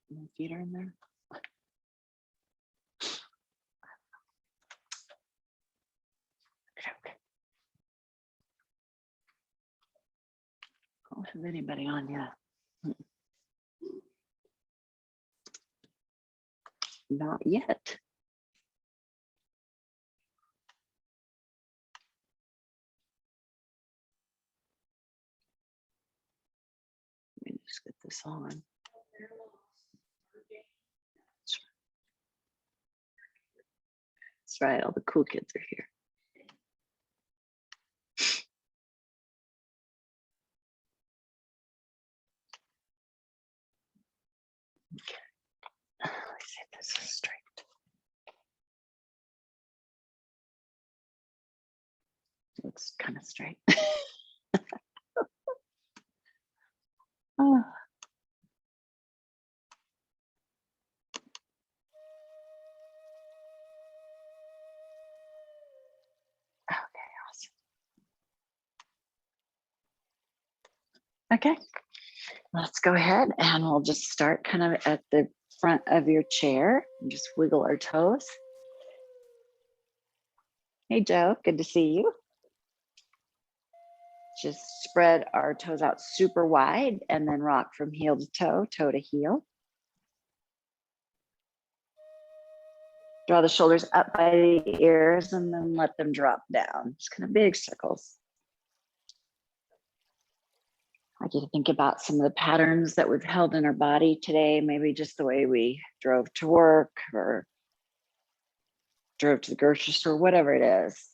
My feet are in there. Okay. Don't have anybody on yet. Not yet. Let me just get this on. That's right, all the cool kids are here. Okay. Let's see if this is straight. Looks kind of straight. Oh. Okay, awesome. Okay, let's go ahead and we'll just start kind of at the front of your chair and just wiggle our toes. Hey, Joe, good to see you. Just spread our toes out super wide and then rock from heel to toe to heel. Draw the shoulders up by the ears and then let them drop down. Just kind of big circles. I like you to think about some of the patterns that we've held in our body today, maybe just the way we drove to work or drove to the grocery store, whatever it is.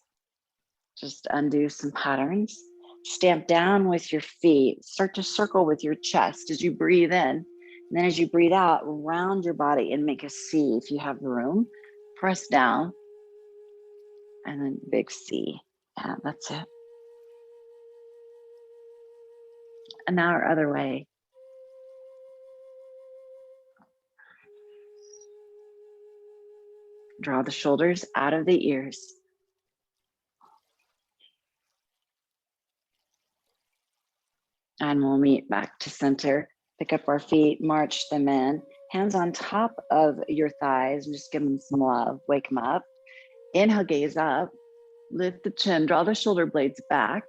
Just undo some patterns. Stamp down with your feet. Start to circle with your chest as you breathe in. And then as you breathe out, round your body and make a C if you have room. Press down. And then big C. Yeah, that's it. And now our other way. Draw the shoulders out of the ears. And we'll meet back to center. Pick up our feet, march them in. Hands on top of your thighs, and just give them some love. Wake them up. Inhale, gaze up. Lift the chin, draw the shoulder blades back.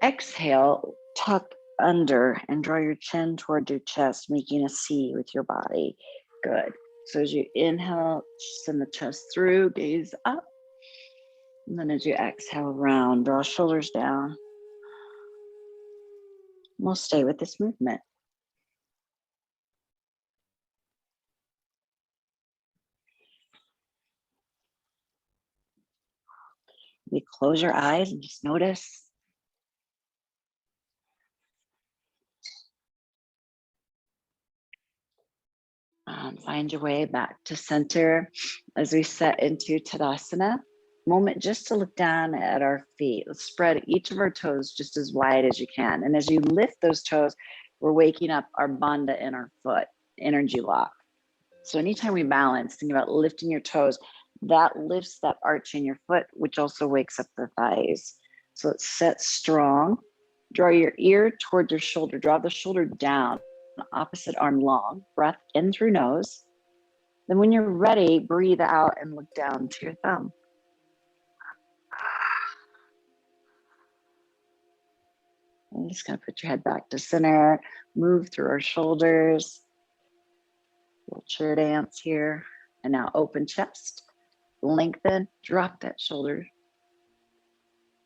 Exhale, tuck under and draw your chin toward your chest, making a C with your body. Good. So as you inhale, send the chest through, gaze up. And then as you exhale, round, draw shoulders down. We'll stay with this movement. You close your eyes and just notice. Find your way back to center as we set into Tadasana. Moment just to look down at our feet. Let's spread each of our toes just as wide as you can. And as you lift those toes, we're waking up our bandha in our foot, energy lock. So anytime we balance, think about lifting your toes, that lifts that arch in your foot, which also wakes up the thighs. So let's set strong. Draw your ear toward your shoulder. Draw the shoulder down, opposite arm long. Breath in through nose. Then when you're ready, breathe out and look down to your thumb. I'm just going to put your head back to center, move through our shoulders. Little chair dance here. And now open chest, lengthen, drop that shoulder.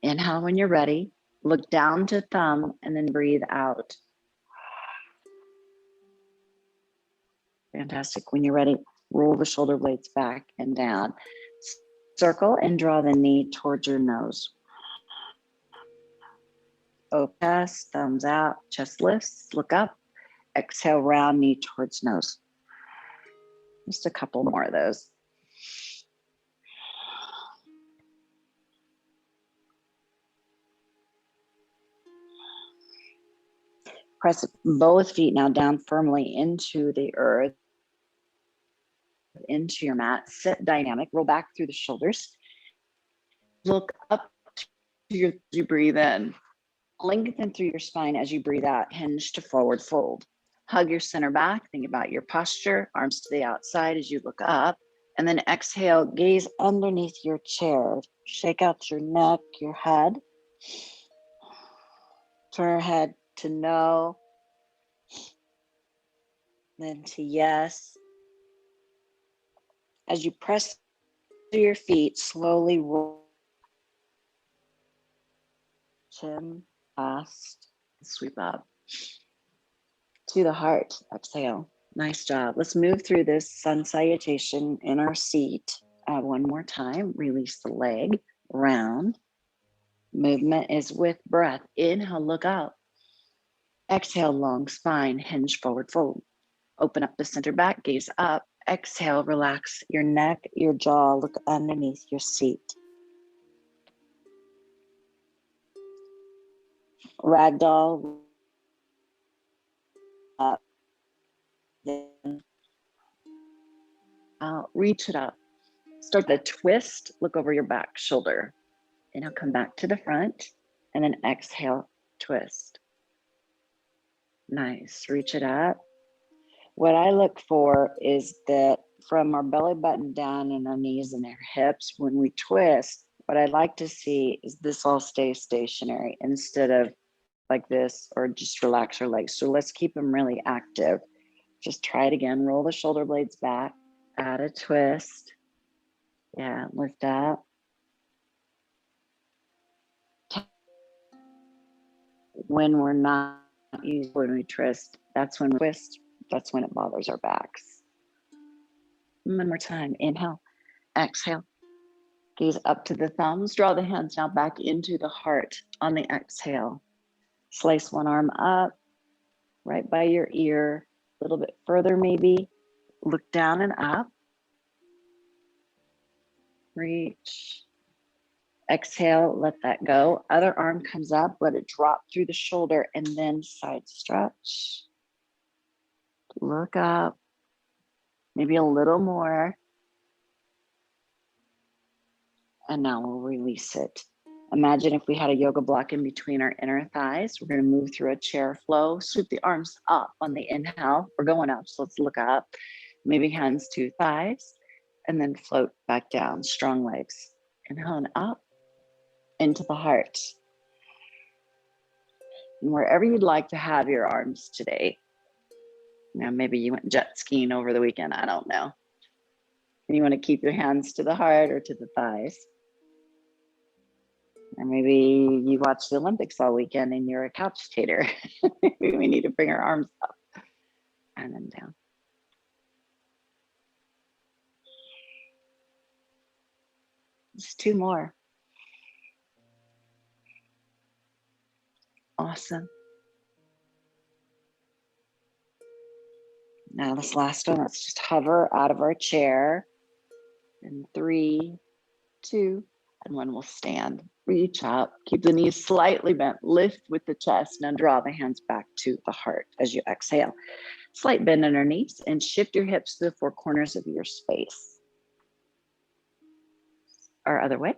Inhale when you're ready. Look down to thumb and then breathe out. Fantastic. When you're ready, roll the shoulder blades back and down. Circle and draw the knee towards your nose. Open chest, thumbs out, chest lifts, look up. Exhale, round knee towards nose. Just a couple more of those. Press both feet now down firmly into the earth. into your mat, sit dynamic, roll back through the shoulders. Look up to you breathe in. Lengthen through your spine as you breathe out, hinge to forward fold. Hug your center back, think about your posture, arms to the outside as you look up. And then exhale, gaze underneath your chair. Shake out your neck, your head. Turn your head to no, then to yes. As you press through your feet, slowly roll. Chin, fast, sweep up. To the heart, exhale. Nice job. Let's move through this sun salutation in our seat. One more time, release the leg, round. Movement is with breath. Inhale, look out. Exhale, long spine, hinge, forward fold. Open up the center back, gaze up. Exhale, relax your neck, your jaw, look underneath your seat. Ragdoll. Up. Then out, reach it up. Start the twist, look over your back shoulder. Inhale, come back to the front, and then exhale, twist. Nice, reach it up. What I look for is that from our belly button down and our knees and our hips, when we twist, what I'd like to see is this all stay stationary instead of like this, or just relax your legs. So let's keep them really active. Just try it again. Roll the shoulder blades back, add a twist. Yeah, lift up. When we're not used, when we twist, that's when we twist, that's when it bothers our backs. One more time, inhale, exhale. Gaze up to the thumbs, draw the hands now back into the heart on the exhale. Slice one arm up, right by your ear, a little bit further maybe. Look down and up. Reach. Exhale, let that go. Other arm comes up, let it drop through the shoulder, and then side stretch. Look up, maybe a little more. And now we'll release it. Imagine if we had a yoga block in between our inner thighs. We're going to move through a chair flow, sweep the arms up on the inhale. We're going up, so let's look up. Maybe hands to thighs, and then float back down, strong legs. Inhale and up into the heart. And wherever you'd like to have your arms today. Now, maybe you went jet skiing over the weekend, I don't know. And you want to keep your hands to the heart or to the thighs. Or maybe you watched the Olympics all weekend and you're a couch potato. We need to bring our arms up and then down. Just two more. Awesome. Now this last one, let's just hover out of our chair. And 3, 2, and 1, we'll stand. Reach up, keep the knees slightly bent, lift with the chest. Now draw the hands back to the heart as you exhale. Slight bend in your knees and shift your hips to the 4 corners of your space. Our other way.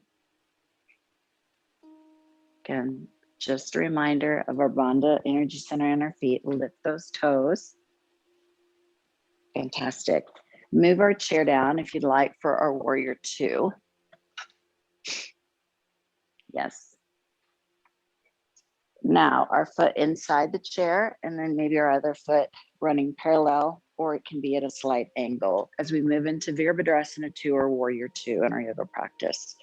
Again, just a reminder of our Bandha energy center in our feet. Lift those toes. Fantastic. Move our chair down if you'd like for our warrior 2. Yes. Now our foot inside the chair, and then maybe our other foot running parallel, or it can be at a slight angle as we move into Virabhadrasana 2 or warrior 2 in our yoga practice.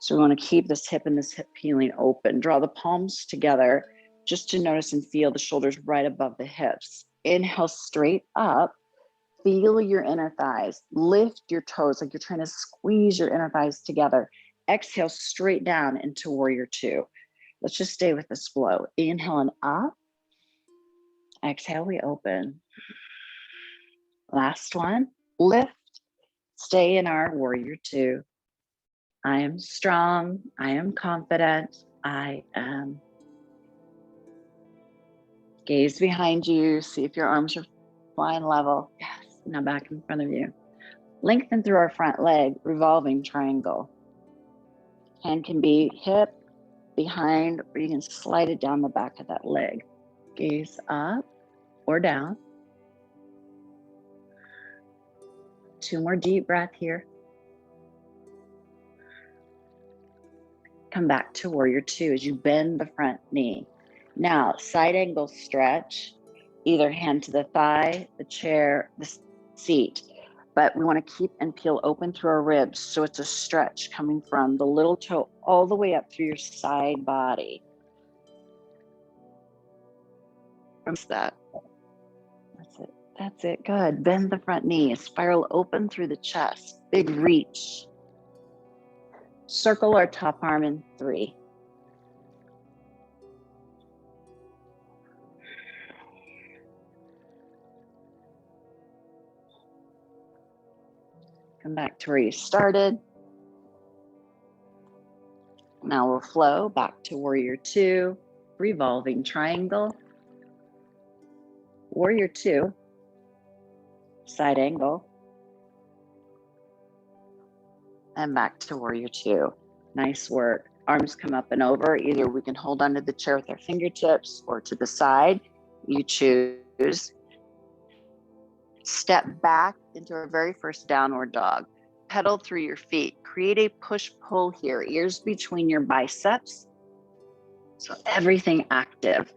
So we want to keep this hip and this hip peeling open. Draw the palms together just to notice and feel the shoulders right above the hips. Inhale straight up. Feel your inner thighs. Lift your toes like you're trying to squeeze your inner thighs together. Exhale straight down into warrior 2. Let's just stay with this flow. Inhale and up. Exhale, we open. Last one. Lift. Stay in our warrior 2. I am strong. I am confident. I am. Gaze behind you. See if your arms are flying level. Yes. Now back in front of you. Lengthen through our front leg, revolving triangle. Hand can be hip, behind, or you can slide it down the back of that leg. Gaze up or down. 2 more deep breaths here. Come back to warrior 2 as you bend the front knee. Now, side angle stretch, either hand to the thigh, the chair, the seat. But we want to keep and peel open through our ribs. So it's a stretch coming from the little toe all the way up through your side body. That. That's it. That's it. Good. Bend the front knee. Spiral open through the chest. Big reach. Circle our top arm in 3. Come back to where you started. Now we'll flow back to warrior 2, revolving triangle. Warrior 2, side angle. And back to warrior 2. Nice work. Arms come up and over. Either we can hold onto the chair with our fingertips or to the side. You choose. Step back into our very first downward dog. Pedal through your feet. Create a push-pull here. Ears between your biceps. So everything active.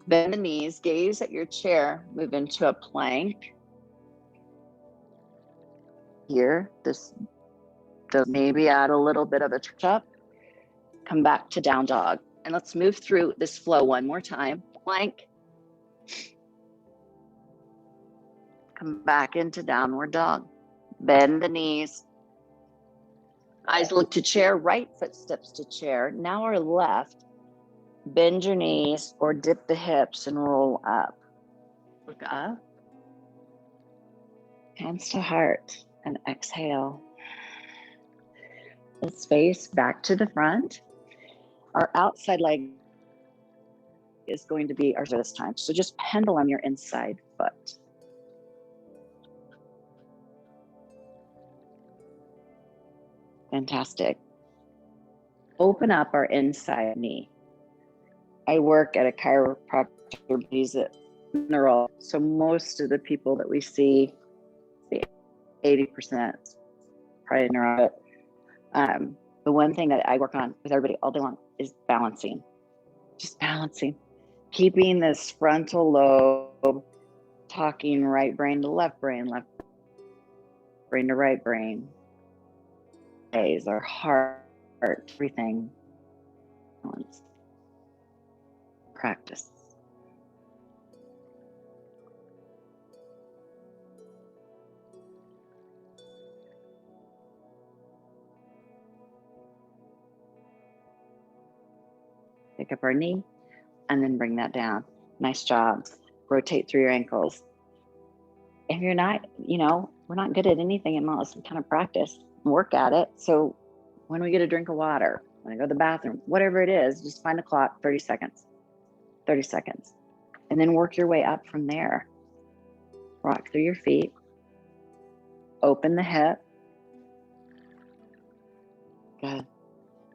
Bend the knees. Gaze at your chair. Move into a plank. Here, this does maybe add a little bit of a touch up. Come back to down dog. And let's move through this flow one more time. Plank. Come back into downward dog. Bend the knees. Eyes look to chair, right foot steps to chair. Now our left. Bend your knees or dip the hips and roll up. Look up. Hands to heart and exhale. Let's face back to the front. Our outside leg is going to be ours this time. So just pendulum your inside foot. Fantastic. Open up our inside knee. I work at a chiropractor, use it neural. So most of the people that we see, 80% probably neural. The one thing that I work on with everybody all day long is balancing. Just balancing. Keeping this frontal lobe talking right brain to left brain to right brain. Our heart, everything. Practice. Pick up our knee and then bring that down. Nice job. Rotate through your ankles. If you're not, we're not good at anything unless we kind of practice and work at it. So when we get a drink of water, when I go to the bathroom, whatever it is, just find a clock, 30 seconds. 30 seconds. And then work your way up from there. Rock through your feet. Open the hip. Good.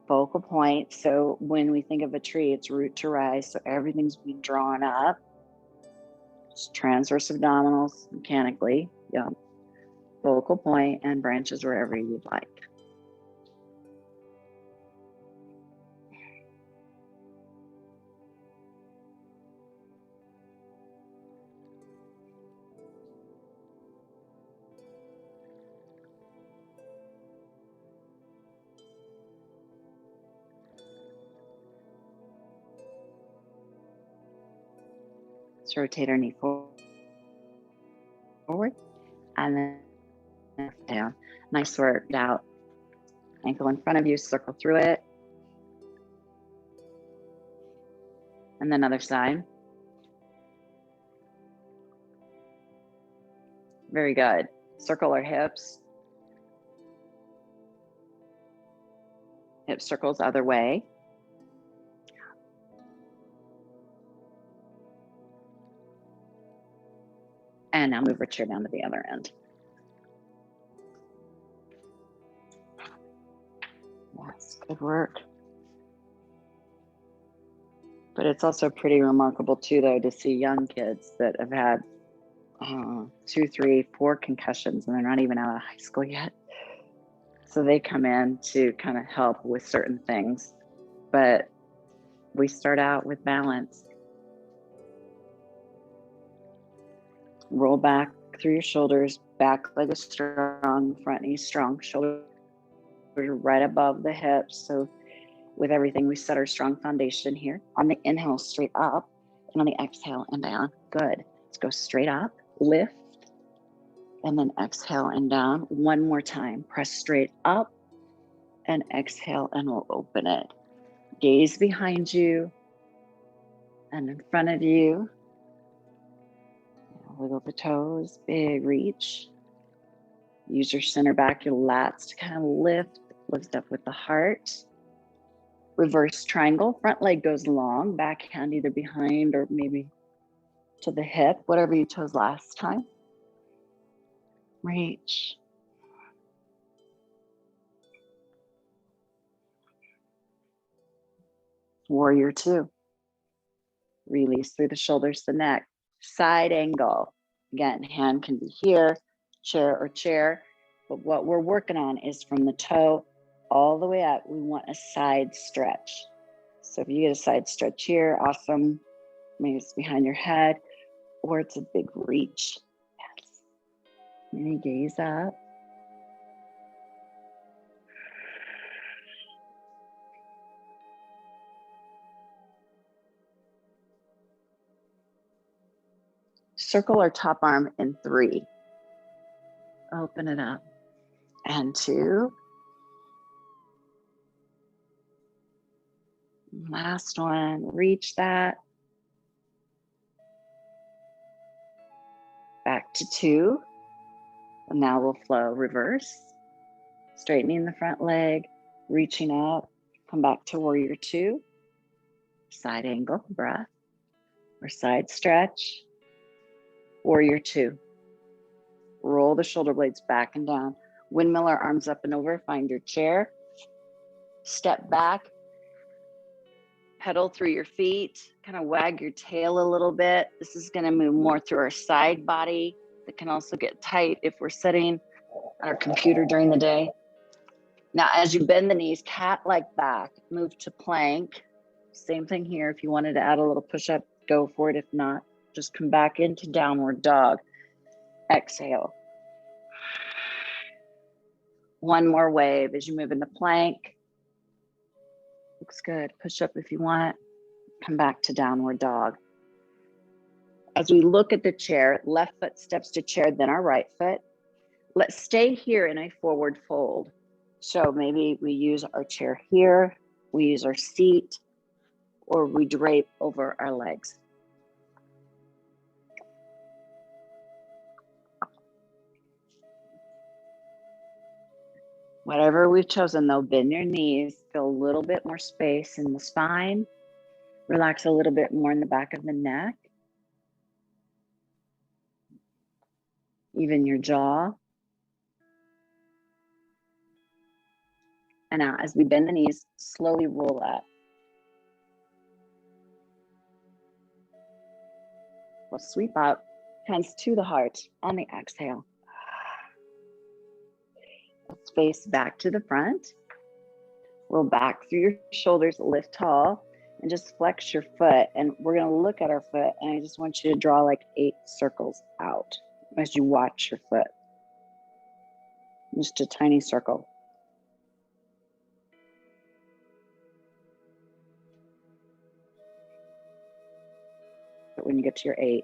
Focal point. So when we think of a tree, it's root to rise. So everything's being drawn up. Just transverse abdominals mechanically. Yeah. Focal point and branches wherever you'd like. Let's rotate our knee forward and then down. Nice work. Out. Ankle in front of you, circle through it. And then other side. Very good. Circle our hips. Hip circles other way. And now move our chair down to the other end. Yes, good work. But it's also pretty remarkable too, though, to see young kids that have had 2, 3, 4 concussions and they're not even out of high school yet. So they come in to kind of help with certain things. But we start out with balance. Roll back through your shoulders, back leg is strong, front knee strong, shoulders right above the hips. So with everything, we set our strong foundation here. On the inhale, straight up, and on the exhale and down. Good. Let's go straight up, lift, and then exhale and down. One more time. Press straight up and exhale, and we'll open it. Gaze behind you and in front of you. Wiggle the toes, big reach. Use your center back, your lats to kind of lift up with the heart. Reverse triangle, front leg goes long, back hand either behind or maybe to the hip, whatever you chose last time. Reach. Warrior 2. Release through the shoulders, the neck. Side angle. Again, hand can be here, chair or chair, but what we're working on is from the toe all the way up. We want a side stretch. So if you get a side stretch here, awesome. Maybe it's behind your head or it's a big reach. Yes. And you gaze up. Circle our top arm in 3. Open it up. And 2. Last one, reach that. Back to 2. And now we'll flow reverse. Straightening the front leg, reaching up, come back to warrior 2. Side angle, breath, or side stretch. Warrior 2. Roll the shoulder blades back and down. Windmill our arms up and over, find your chair. Step back, pedal through your feet, kind of wag your tail a little bit. This is gonna move more through our side body. That can also get tight if we're sitting on our computer during the day. Now, as you bend the knees, cat-like back, move to plank. Same thing here. If you wanted to add a little push-up, go for it. If not, just come back into downward dog. Exhale. One more wave as you move into plank. Looks good. Push up if you want. Come back to downward dog. As we look at the chair, left foot steps to chair, then our right foot. Let's stay here in a forward fold. So maybe we use our chair here, we use our seat, or we drape over our legs. Whatever we've chosen though, bend your knees, feel a little bit more space in the spine, relax a little bit more in the back of the neck, even your jaw. And now as we bend the knees, slowly roll up. We'll sweep up, hands to the heart on the exhale. Let's face back to the front. Roll back through your shoulders, lift tall, and just flex your foot. And we're gonna look at our foot, and I just want you to draw like 8 circles out as you watch your foot. Just a tiny circle. But when you get to your 8,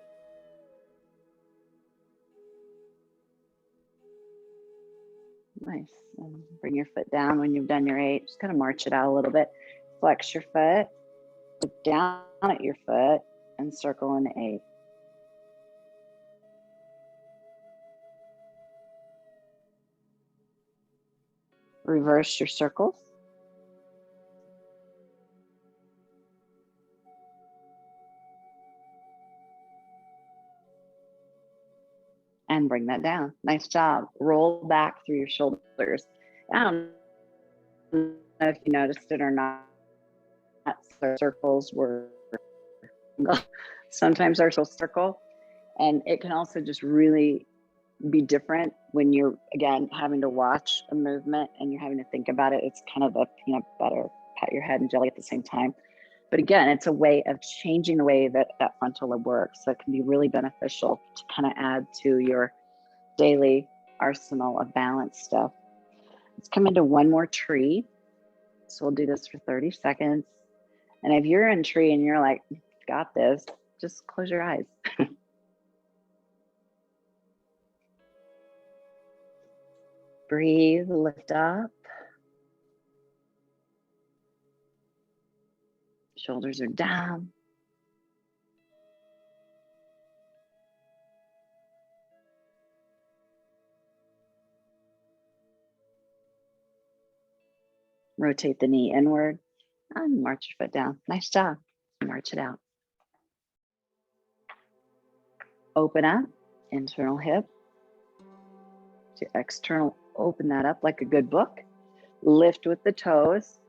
nice. And bring your foot down when you've done your 8. Just kind of march it out a little bit. Flex your foot, look down at your foot, and circle an 8. Reverse your circles. and bring that down. Nice job. Roll back through your shoulders. I don't know if you noticed it or not. Circles were sometimes our circle, and it can also just really be different when you're, again, having to watch a movement and you're having to think about it. It's kind of a peanut butter, pat your head and jelly at the same time. But again, it's a way of changing the way that that frontal lobe works. So it can be really beneficial to kind of add to your daily arsenal of balance stuff. Let's come into one more tree. So we'll do this for 30 seconds. And if you're in tree and you're like, got this, just close your eyes. Breathe, lift up. Shoulders are down. Rotate the knee inward and march your foot down. Nice job. March it out. Open up, internal hip to external. Open that up like a good book. Lift with the toes.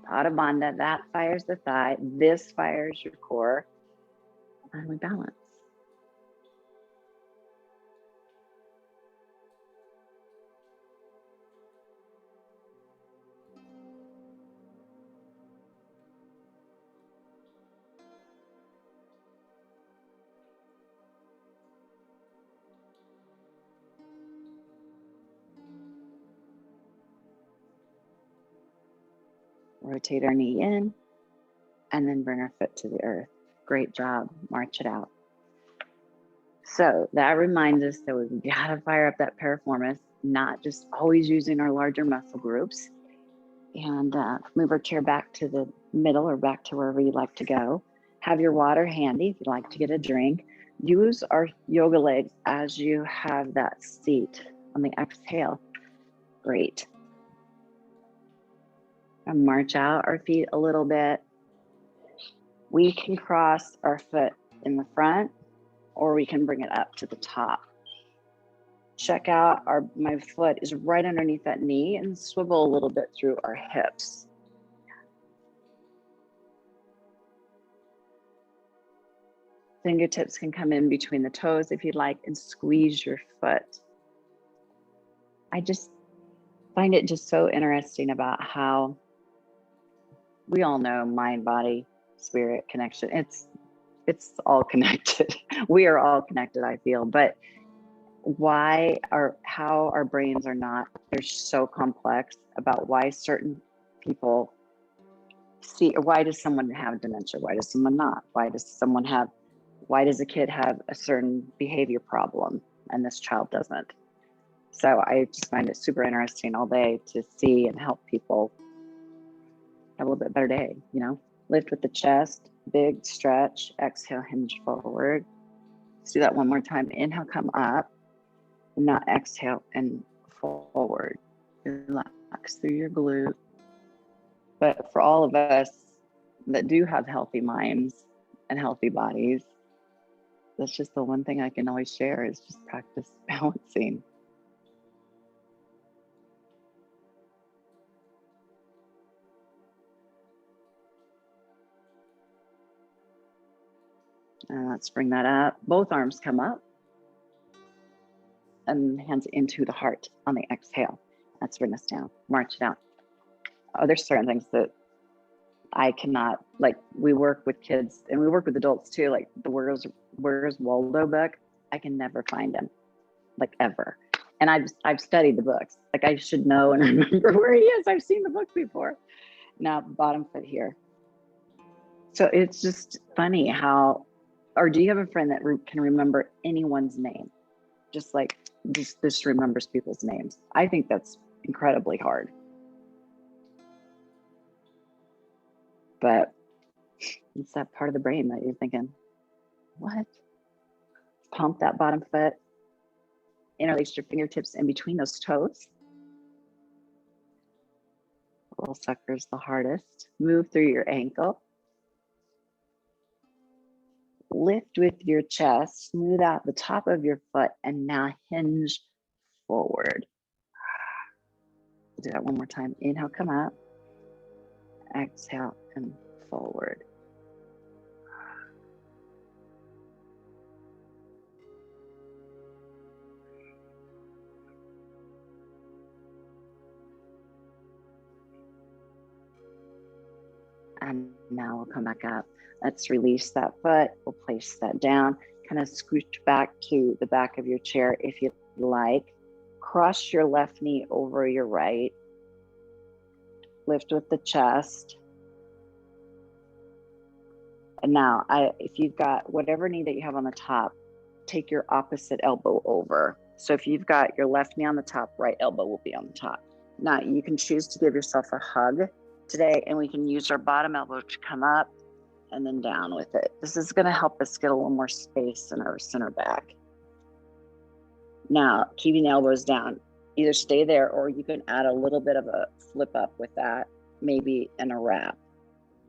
Pada Bandha, that fires the thigh. This fires your core. And we balance. Rotate our knee in and then bring our foot to the earth. Great job. March it out. So that reminds us that we've got to fire up that piriformis, not just always using our larger muscle groups. And move our chair back to the middle or back to wherever you'd like to go. Have your water handy if you'd like to get a drink. Use our yoga legs as you have that seat on the exhale. Great. And march out our feet a little bit. We can cross our foot in the front, or we can bring it up to the top. Check out my foot is right underneath that knee, and swivel a little bit through our hips. Fingertips can come in between the toes if you'd like, and squeeze your foot. I just find it just so interesting about how we all know mind, body, spirit connection. It's all connected. We are all connected, I feel, but how our brains are not, they're so complex about why certain people see, or why does someone have dementia? Why does someone not? Why does a kid have a certain behavior problem and this child doesn't? So I just find it super interesting all day to see and help people have a little bit better day, you know? Lift with the chest, big stretch, exhale, hinge forward. Let's do that one more time. Inhale, come up. Now exhale and forward. Relax through your glute. But for all of us that do have healthy minds and healthy bodies, that's just the one thing I can always share is just practice balancing. And let's bring that up. Both arms come up and hands into the heart on the exhale. Let's bring us down. March it out. Oh, there's certain things that I cannot, like we work with kids and we work with adults too, like the Where's Waldo book. I can never find him, like ever. And I've studied the books. Like I should know and remember where he is. I've seen the book before. Now bottom foot here. So it's just funny how, or do you have a friend that can remember anyone's name? Just like, just remembers people's names. I think that's incredibly hard. But it's that part of the brain that you're thinking, what? Pump that bottom foot. Interlace your fingertips in between those toes. Little sucker's the hardest. Move through your ankle. Lift with your chest, smooth out the top of your foot, and now hinge forward. Do that one more time. Inhale, come up. Exhale, and forward. And now we'll come back up. Let's release that foot. We'll place that down. Kind of scooch back to the back of your chair if you'd like. Cross your left knee over your right. Lift with the chest. And now, if you've got whatever knee that you have on the top, take your opposite elbow over. So if you've got your left knee on the top, right elbow will be on the top. Now you can choose to give yourself a hug today, and we can use our bottom elbow to come up and then down with it. This is going to help us get a little more space in our center back. Now, keeping the elbows down, either stay there or you can add a little bit of a flip up with that, maybe in a wrap.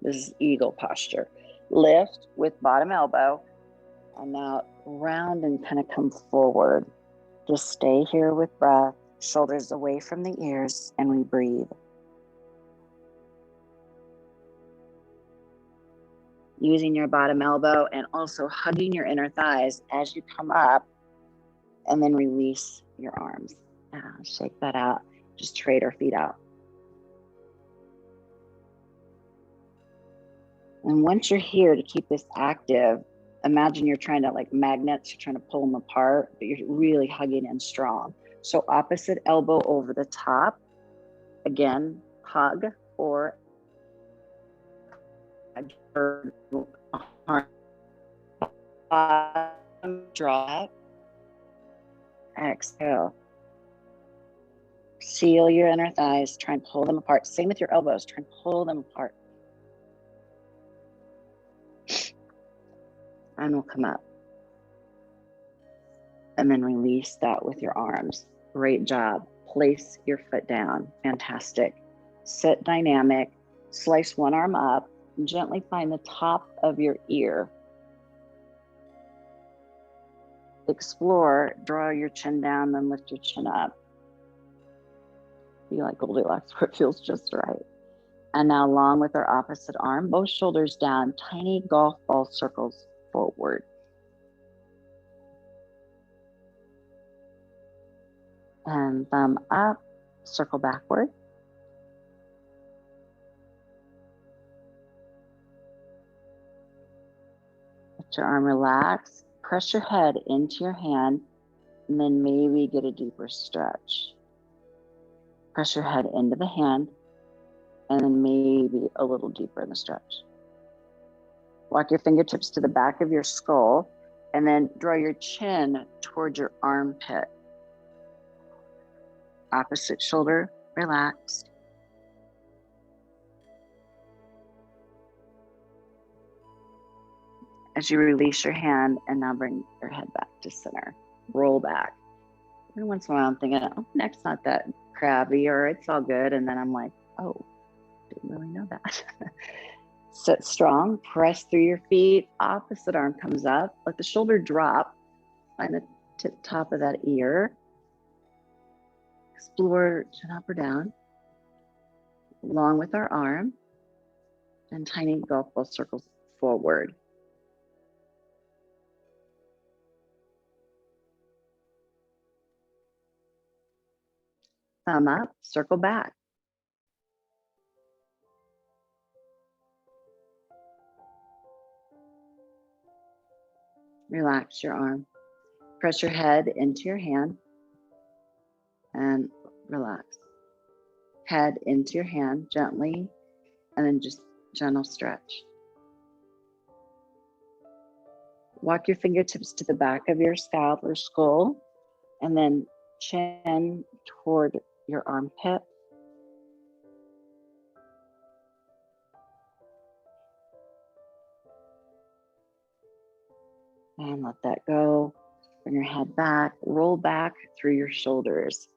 This is eagle posture. Lift with bottom elbow, and now round and kind of come forward. Just stay here with breath, shoulders away from the ears, and we breathe. Using your bottom elbow and also hugging your inner thighs as you come up, and then release your arms. Shake that out. Just trade our feet out. And once you're here, to keep this active, imagine you're trying to, like magnets, you're trying to pull them apart, but you're really hugging in strong. So opposite elbow over the top. Again, hug or draw. Exhale. Seal your inner thighs. Try and pull them apart. Same with your elbows. Try and pull them apart. And we'll come up. And then release that with your arms. Great job. Place your foot down. Fantastic. Sit dynamic. Slice one arm up. And gently find the top of your ear. Explore. Draw your chin down, then lift your chin up. Be like Goldilocks, where it feels just right. And now, along with our opposite arm, both shoulders down, tiny golf ball circles forward. And thumb up, circle backward. Let your arm relax. Press your head into your hand, and then maybe get a deeper stretch. Press your head into the hand, and then maybe a little deeper in the stretch. Walk your fingertips to the back of your skull, and then draw your chin towards your armpit. Opposite shoulder relaxed. As you release your hand, and now bring your head back to center. Roll back. Every once in a while I'm thinking, oh, neck's not that crabby, or it's all good. And then I'm like, oh, didn't really know that. Sit strong, press through your feet. Opposite arm comes up. Let the shoulder drop. Find the top of that ear. Explore chin up or down. Along with our arm. And tiny golf ball circles forward. Thumb up, circle back. Relax your arm. Press your head into your hand and relax. Head into your hand gently, and then just gentle stretch. Walk your fingertips to the back of your scalp or skull, and then chin toward your armpit. And let that go. Bring your head back, roll back through your shoulders.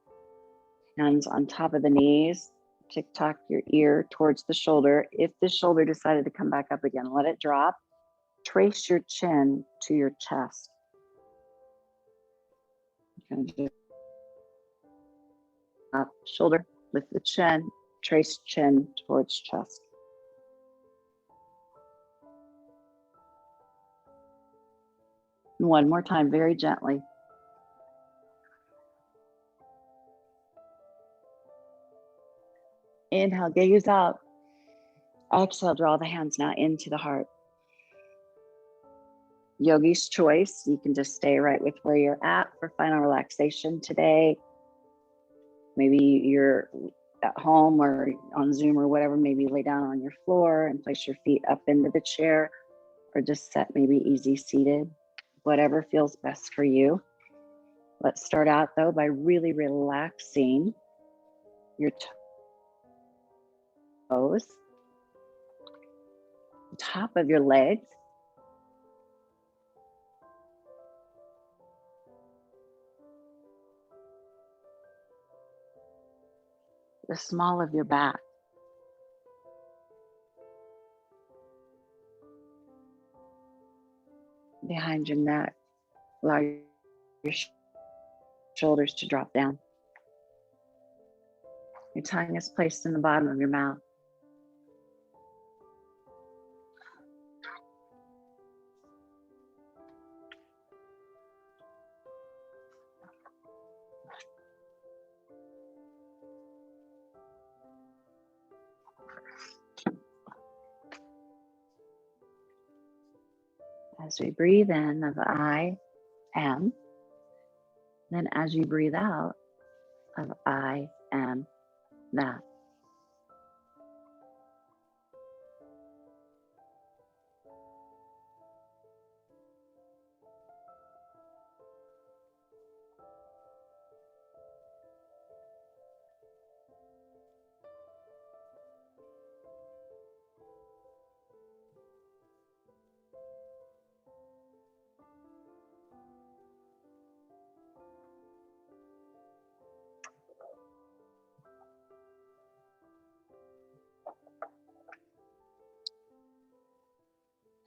Hands on top of the knees, tick-tock your ear towards the shoulder. If the shoulder decided to come back up again, let it drop. trace your chin to your chest. And just up, shoulder, lift the chin, trace chin towards chest. And one more time, very gently. Inhale, gaze out. Exhale, draw the hands now into the heart. Yogi's choice. You can just stay right with where you're at for final relaxation today. Maybe you're at home or on Zoom or whatever. Maybe lay down on your floor and place your feet up into the chair, or just set maybe easy seated, whatever feels best for you. Let's start out though by really relaxing your toes, top of your legs, the small of your back, behind your neck. Allow your shoulders to drop down. Your tongue is placed in the bottom of your mouth. As we breathe in of I am, then as you breathe out of I am that.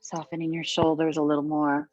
Softening your shoulders a little more.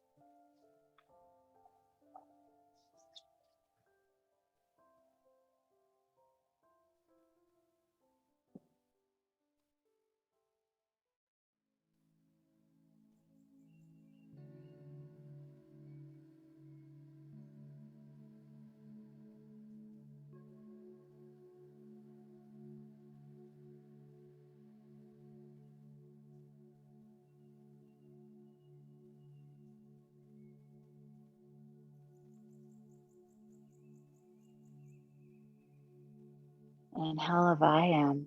Inhale of I am.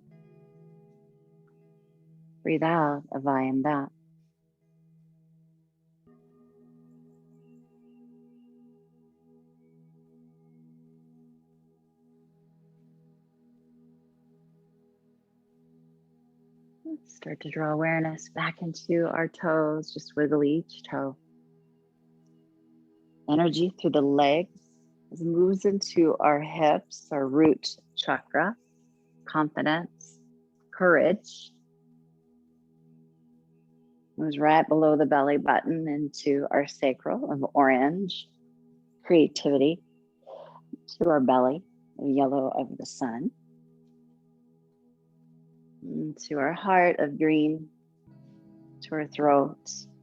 Breathe out of I am that. Let's start to draw awareness back into our toes. Just wiggle each toe. Energy through the legs as it moves into our hips, our root chakra, confidence, courage. Moves right below the belly button into our sacral of orange, creativity, to our belly, the yellow of the sun, to our heart of green, to our throat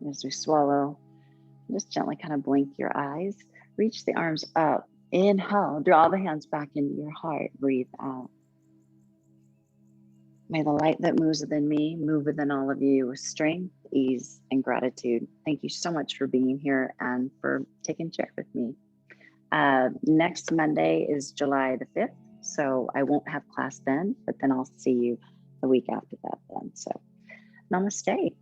as we swallow. Just gently kind of blink your eyes, reach the arms up, inhale, draw the hands back into your heart, breathe out. May the light that moves within me move within all of you with strength, ease, and gratitude. Thank you so much for being here and for taking chair with me. Next Monday is July the 5th, so I won't have class then, but then I'll see you the week after that then. So namaste.